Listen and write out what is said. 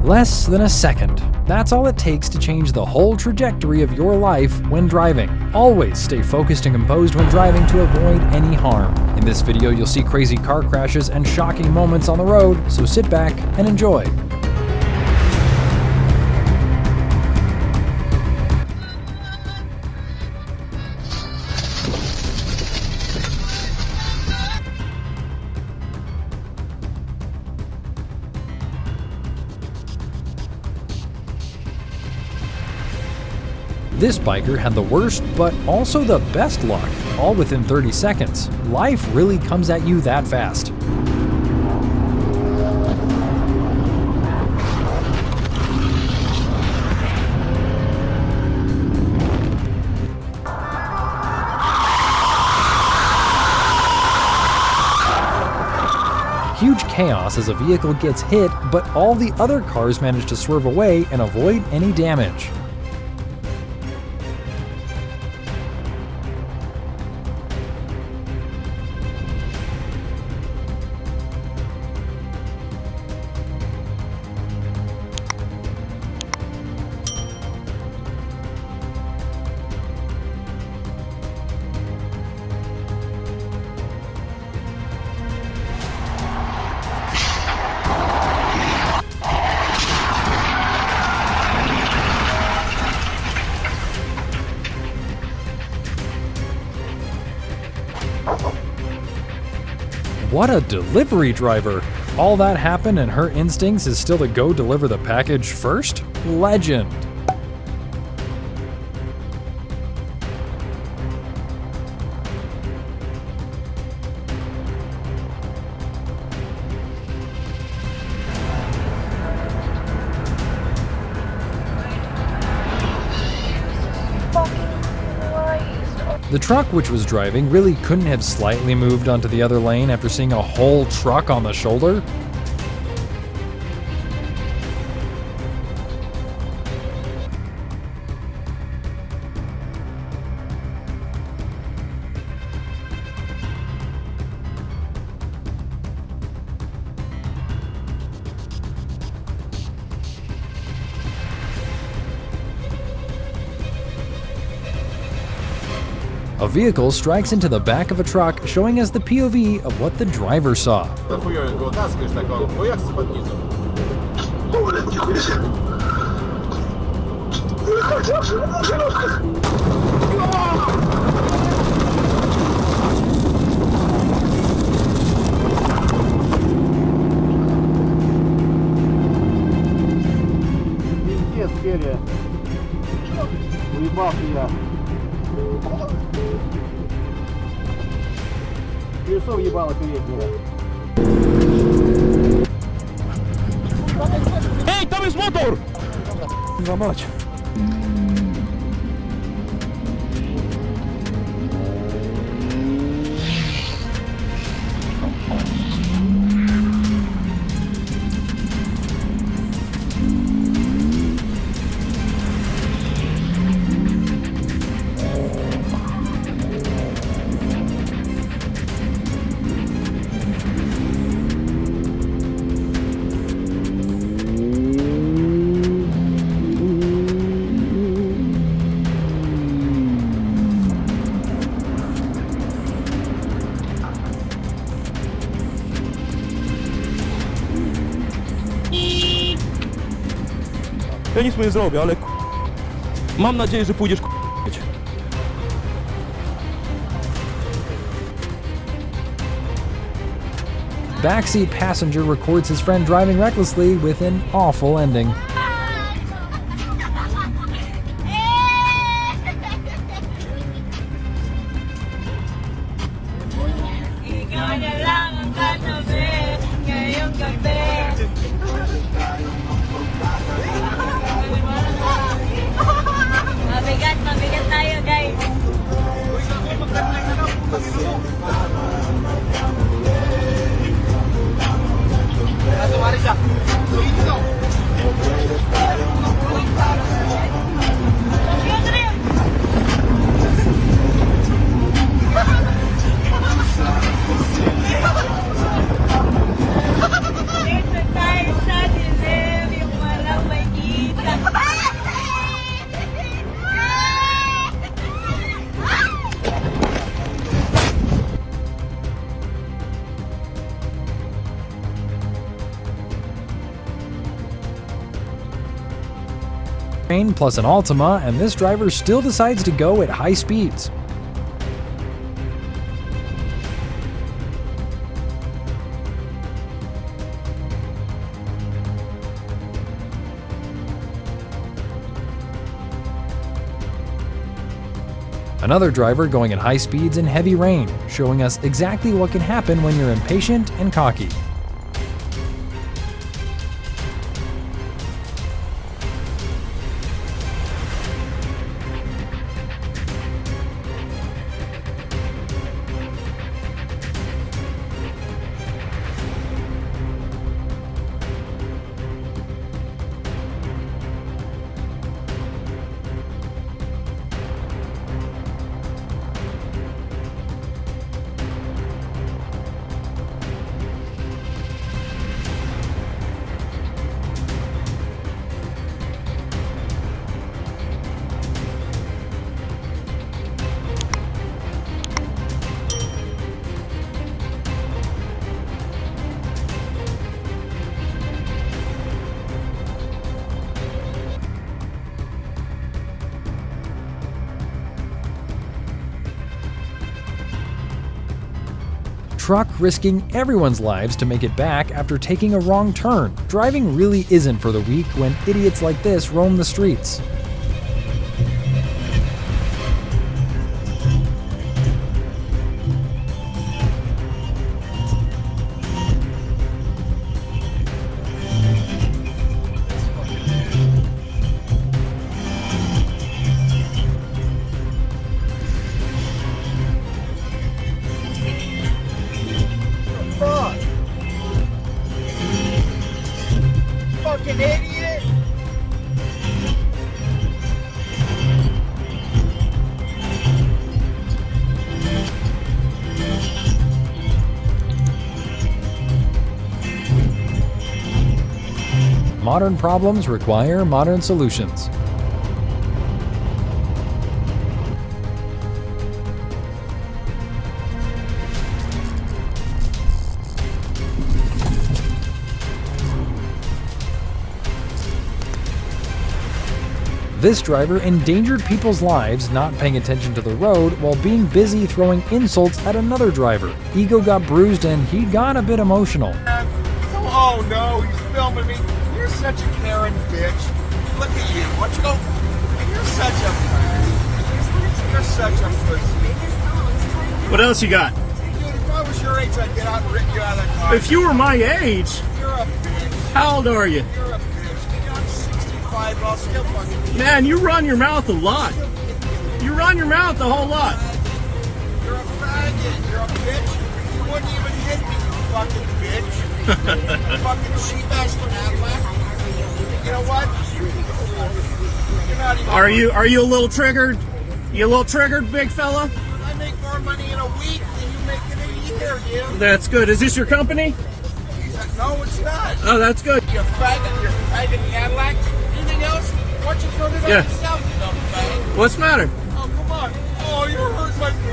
Less than a second. That's all it takes to change the whole trajectory of your life when driving. Always stay focused and composed when driving to avoid any harm. In this video, you'll see crazy car crashes and shocking moments on the road, so sit back and enjoy. This biker had the worst, but also the best luck, all within 30 seconds. Life really comes at you that fast. Huge chaos as a vehicle gets hit, but all the other cars manage to swerve away and avoid any damage. What a delivery driver! All that happened and her instincts is still to go deliver the package first? Legend! The truck which was driving really couldn't have slightly moved onto the other lane after seeing a whole truck on the shoulder. A vehicle strikes into the back of a truck, showing us the POV of what the driver saw. Ej, tam jest motor! Kurwa mać. Ja nic mu nie zrobię, ale mam nadzieję, że pójdziesz Backseat passenger records his friend driving recklessly with an awful ending. Mabigat tayo, guys. Sumari siya. plus an Altima, and this driver still decides to go at high speeds. Another driver going at high speeds in heavy rain, showing us exactly what can happen when you're impatient and cocky. Truck risking everyone's lives to make it back after taking a wrong turn. Driving really isn't for the weak when idiots like this roam the streets. Fucking idiot! Modern problems require modern solutions. This driver endangered people's lives not paying attention to the road while being busy throwing insults at another driver. Ego got bruised and he got a bit emotional. Oh no, he's filming me. You're such a Karen bitch. Look at you. What you go? You're such a pussy. What else you got? Dude, if I was your age, I'd get out and rip you out of that car. If you were my age, You're a bitch. how old are you? You're a bitch. I'm 65, but I'll still fucking do it. Man, you run your mouth a lot. You run your mouth a whole lot. You're a faggot. You're a bitch. You wouldn't even hit me, you fucking bitch. Fucking sheep-ass Cadillac. You know what? You're not even... Are you a little triggered? You a little triggered, big fella? I make more money in a week than you make in a year, dude. That's good. Is this your company? No, it's not. Oh, that's good. You're faggot Cadillac. Anything else? Why don't you turn it on Yeah. yourself, you dumb fag? What's the matter? Oh, come on. Oh, you're hurting my feelings.